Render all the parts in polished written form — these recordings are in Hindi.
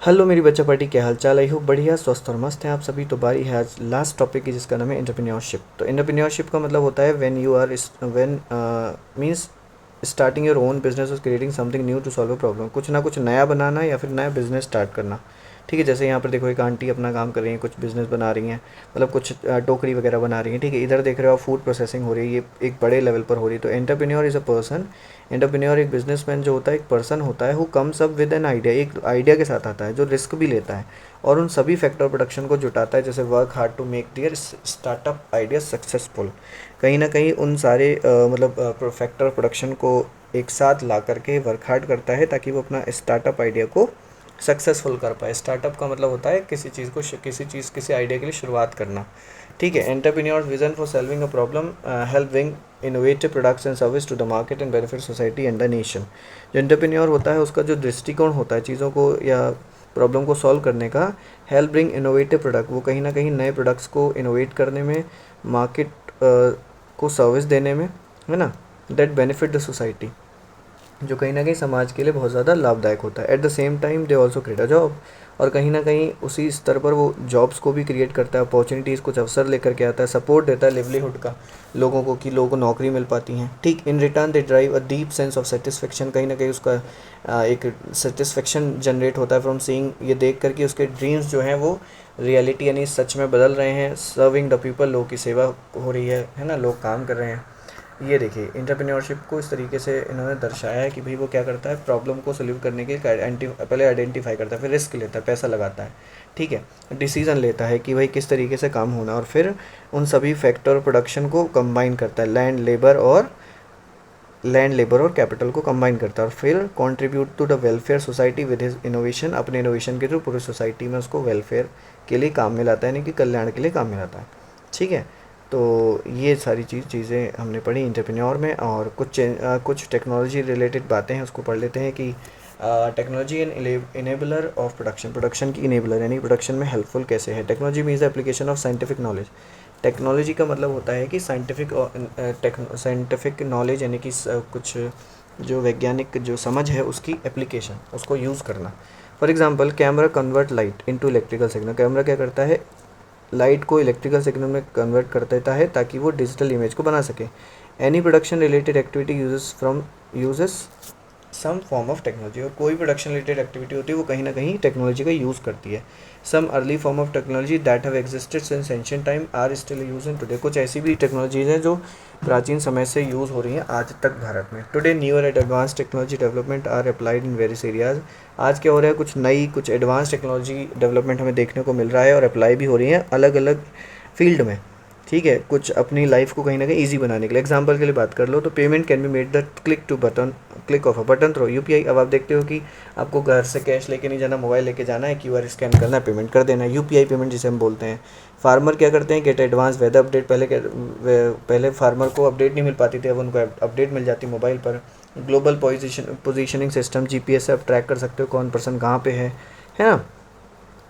हेलो मेरी बच्चा पार्टी, क्या हाल चाल? आई हो बढ़िया, स्वस्थ और मस्त हैं आप सभी। तो बारी है आज लास्ट टॉपिक की, जिसका नाम है एंटरप्रेन्योरशिप। तो एंटरप्रेन्योरशिप का मतलब होता है when means starting your own business और creating something new to solve a problem. कुछ ना कुछ नया बनाना या फिर नया बिजनेस स्टार्ट करना। ठीक है, जैसे यहाँ पर देखो एक आंटी अपना काम कर रही हैं, कुछ बिजनेस बना रही हैं, मतलब कुछ टोकरी वगैरह बना रही हैं। ठीक है, इधर देख रहे हो आप फूड प्रोसेसिंग हो रही है, ये एक बड़े लेवल पर हो रही है। तो entrepreneur is a person, entrepreneur एक बिजनेसमैन जो होता है, एक पर्सन होता है who comes up with an idea, एक आइडिया के साथ आता है, जो रिस्क भी लेता है और उन सभी फैक्टर प्रोडक्शन को जुटाता है, जैसे work hard to make their startup idea successful. कहीं ना कहीं उन सारे मतलब फैक्टर प्रोडक्शन को एक साथ ला करके वर्क हार्ड करता है ताकि वो अपना स्टार्टअप आइडिया को सक्सेसफुल कर पाए। स्टार्टअप का मतलब होता है किसी चीज़ को किसी आइडिया के लिए शुरुआत करना। ठीक है, entrepreneurs vision for solving a problem help bring innovative products and service to the market and benefit society and the nation. जो एंटरप्रेन्योर होता है उसका जो दृष्टिकोण होता है चीज़ों को या प्रॉब्लम को सॉल्व करने का, हेल्प ब्रिंग इनोवेटिव प्रोडक्ट, वो कहीं ना कहीं नए प्रोडक्ट्स को इनोवेट करने में, मार्केट को सर्विस देने में, है ना, दैट बेनिफिट द सोसाइटी, जो कहीं ना कहीं समाज के लिए बहुत ज़्यादा लाभदायक होता है। At the same time they also create a job, और कहीं ना कहीं उसी स्तर पर वो जॉब्स को भी क्रिएट करता है, अपॉर्चुनिटीज़, कुछ अवसर लेकर के आता है, सपोर्ट देता है लिवलीहुड का लोगों को, कि लोगों को नौकरी मिल पाती हैं। ठीक, in return they drive a deep sense of satisfaction, कहीं ना कहीं उसका एक सेटिस्फेक्शन जनरेट होता है फ्रॉम सीइंग, ये देख कर कि उसके ड्रीम्स जो हैं वो रियलिटी यानी सच में बदल रहे हैं। सर्विंग द पीपल, लोगों की सेवा हो रही है ना, लोग काम कर रहे हैं। ये देखिए इंटरप्रेन्योरशिप को इस तरीके से इन्होंने दर्शाया है कि भाई वो क्या करता है, प्रॉब्लम को सोल्व करने के पहले आइडेंटिफाई करता है, फिर रिस्क लेता है, पैसा लगाता है। ठीक है, डिसीजन लेता है कि भाई किस तरीके से काम होना, और फिर उन सभी फैक्टर प्रोडक्शन को कंबाइन करता है, लैंड लेबर और कैपिटल को कंबाइन करता है, और फिर contribute to the welfare society with his innovation, अपने इनोवेशन के थ्रू पूरी सोसाइटी में उसको वेलफेयर के लिए काम में लाता है, यानी कि कल्याण के लिए काम में लाता है। ठीक है, तो ये सारी चीज़ें हमने पढ़ी इंटरप्रेन्योर में। और कुछ टेक्नोलॉजी रिलेटेड बातें हैं, उसको पढ़ लेते हैं कि technology an enabler of production, production की इनेबलर यानी प्रोडक्शन में हेल्पफुल कैसे है। Technology means the application of scientific knowledge. Technology का मतलब होता है कि साइंटिफिक नॉलेज यानी कि कुछ जो वैज्ञानिक जो समझ है उसकी एप्लीकेशन, उसको यूज़ करना। For example, camera convert light into electrical signal. Camera क्या करता है, लाइट को इलेक्ट्रिकल सिग्नल में कन्वर्ट कर देता है ताकि वो डिजिटल इमेज को बना सके। Any production related activity uses some form of technology, और कोई प्रोडक्शन रिलेटेड एक्टिविटी होती है वो कहीं ना कहीं टेक्नोलॉजी का यूज़ करती है। Some early form of technology that have existed since ancient time are still use in today. कुछ ऐसी भी टेक्नोलॉजीज हैं जो प्राचीन समय से यूज़ हो रही हैं आज तक भारत में। Today newer and advance technology development are applied in various areas. आज क्या हो रहा है, कुछ एडवांस टेक्नोलॉजी डेवलपमेंट हमें देखने को मिल रहा है और अप्लाई भी हो रही है अलग अलग फील्ड में। ठीक है, कुछ अपनी लाइफ को कहीं ना कहीं ईजी बनाने के लिए। एग्जांपल के लिए बात कर लो तो payment can be made the click of a button through UPI. अब आप देखते हो कि आपको घर से कैश लेके नहीं जाना, मोबाइल लेके जाना है, क्यूआर स्कैन करना है, पेमेंट कर देना है, यूपीआई पेमेंट जिसे हम बोलते हैं। फार्मर क्या करते हैं, गेट एडवांस वेदर अपडेट। पहले फार्मर को अपडेट नहीं मिल पाती थी, अब उनको अपडेट मिल जाती मोबाइल पर। ग्लोबल पोजिशनिंग सिस्टम, जीपीएस से आप ट्रैक कर सकते हो कौन पर्सन कहाँ पे है ना।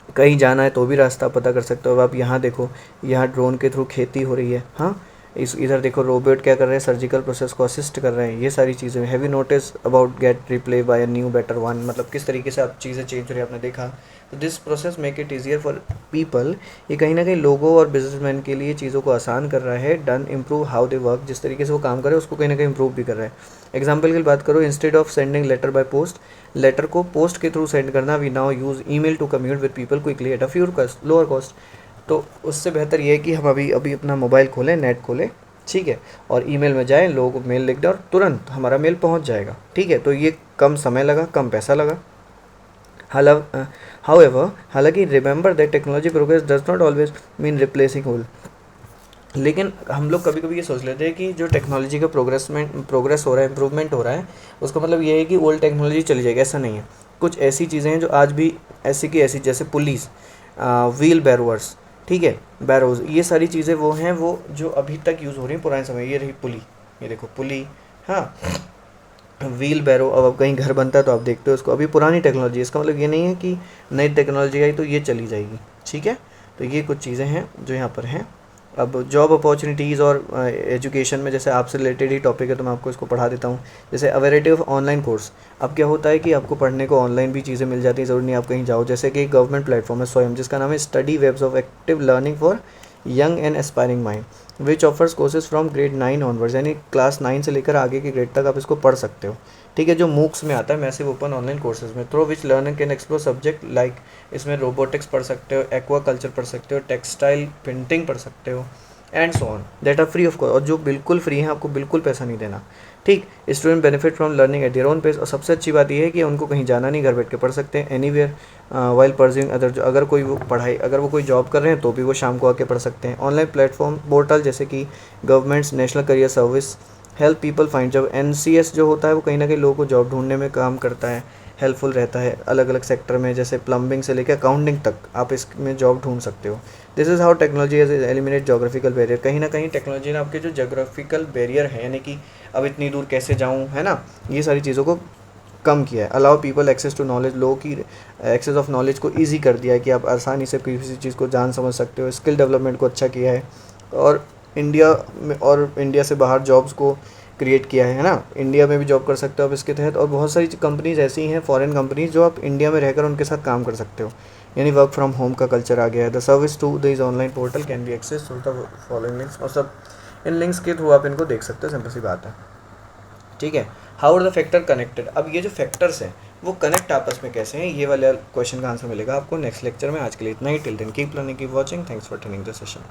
कहीं जाना है तो भी रास्ता पता कर सकते हो। अब आप यहाँ देखो, यहाँ ड्रोन के थ्रू खेती हो रही है। हाँ, इधर देखो रोबोट क्या कर रहे हैं, सर्जिकल प्रोसेस को असिस्ट कर रहे हैं। ये सारी चीज़ें heavy notice about get replay by a new better one, मतलब किस तरीके से आप चीज़ें चेंज हो रही है आपने देखा। तो this process make it easier for people, ये कहीं ना कहीं लोगों और बिजनेसमैन के लिए चीज़ों को आसान कर रहा है। Done improve how they work, जिस तरीके से वो काम कर रहे हैं उसको कहीं ना कहीं इम्प्रूव भी कर रहा है। एग्जाम्पल की बात करो, instead of sending letter by post, letter को पोस्ट के थ्रू सेंड करना, we now use email to commute with people quickly at a fewer lower cost. तो उससे बेहतर ये है कि हम अभी अभी अपना मोबाइल खोलें, नेट खोलें, ठीक है, और ईमेल में जाएं, लोगों को मेल लिख दें और तुरंत हमारा मेल पहुंच जाएगा। ठीक है, तो ये कम समय लगा, कम पैसा लगा। हाउएवर, हालांकि remember that technology progress does not always mean replacing whole. लेकिन हम लोग कभी कभी ये सोच लेते हैं कि जो टेक्नोलॉजी का प्रोग्रेस हो रहा है, इम्प्रूवमेंट हो रहा है, उसका मतलब ये है कि ओल्ड टेक्नोलॉजी चली जाएगी। ऐसा नहीं है। कुछ ऐसी चीज़ें हैं जो आज भी ऐसी की ऐसी, जैसे पुलिस, व्हील बैरोवर्स, ठीक है, बैरोज, ये सारी चीज़ें वो हैं वो जो अभी तक यूज़ हो रही हैं पुराने समय। ये रही पुली, ये देखो पुली, हाँ, व्हील बैरो। अब कहीं घर बनता है तो आप देखते हो उसको, अभी पुरानी टेक्नोलॉजी। इसका मतलब ये नहीं है कि नई टेक्नोलॉजी आई तो ये चली जाएगी। ठीक है, तो ये कुछ चीज़ें हैं जो यहाँ पर हैं। अब जॉब अपॉर्चुनिटीज़ और एजुकेशन में जैसे आपसे रिलेटेड ही टॉपिक है तो मैं आपको इसको पढ़ा देता हूँ। जैसे a variety of online course. अब क्या होता है कि आपको पढ़ने को ऑनलाइन भी चीज़ें मिल जाती हैं, ज़रूरी नहीं आप कहीं जाओ। जैसे कि गवर्नमेंट प्लेटफॉर्म है स्वयं, जिसका नाम है study webs of active learning for young and aspiring mind, which offers courses from grade 9 onwards, यानी क्लास 9 से लेकर आगे के ग्रेड तक आप इसको पढ़ सकते हो। ठीक है, जो मूक्स में आता है, मैसिव ओपन ऑनलाइन कोर्सेज में, through which learner can explore subject like, इसमें रोबोटिक्स पढ़ सकते हो, एक्वा कल्चर पढ़ सकते हो, टेक्सटाइल प्रिंटिंग पढ़ सकते हो, and so on, that are free of cost, और जो बिल्कुल फ्री हैं, आपको बिल्कुल पैसा नहीं देना। ठीक, student benefit from learning at their own pace, और सबसे अच्छी बात यह है कि उनको कहीं जाना नहीं, घर बैठ के पढ़ सकते हैं anywhere while pursuing other. अगर कोई वो पढ़ाई, अगर वो कोई जॉब कर रहे हैं तो भी वो शाम को आके पढ़ सकते हैं। ऑनलाइन प्लेटफॉर्म पोर्टल जैसे कि governments national career service help people find job. NCS जो होता है वो कहीं ना कहीं लोगों को जॉब ढूंढने में काम करता है, हेल्पफुल रहता है अलग अलग सेक्टर में, जैसे प्लम्बिंग से लेकर अकाउंटिंग तक आप इसमें जॉब ढूंढ सकते हो। This is how technology has eliminate geographical barrier. कहीं ना कहीं टेक्नोलॉजी ने आपके जो जोग्राफिकल बैरियर है, यानी कि अब इतनी दूर कैसे जाऊँ, है ना, ये सारी चीज़ों को कम किया है। Allow people access to knowledge, लोगों की एक्सेस ऑफ नॉलेज को ईजी कर दिया है कि आप आसानी से किसी चीज़ को जान समझ सकते हो। स्किल डेवलपमेंट को अच्छा किया है, और इंडिया में और इंडिया से बाहर जॉब्स को क्रिएट किया है ना, इंडिया में भी जॉब कर सकते हो आप इसके तहत। और बहुत सारी कंपनीज ऐसी हैं, फॉरेन कंपनीज, जो आप इंडिया में रहकर उनके साथ काम कर सकते हो, यानी वर्क फ्रॉम होम का कल्चर आ गया है। The service to this online portal can be access through the following links, और सब इन लिंक्स के थ्रू आप इनको देख सकते हो, सिंपल सी बात है। ठीक है, how are the factor connected. अब ये जो फैक्टर्स हैं वो कनेक्ट आपस में कैसे हैं, ये वाले क्वेश्चन का आंसर मिलेगा आपको नेक्स्ट लेक्चर में। आज के लिए इतना ही, till then keep learning, keep watching, thanks for attending the session.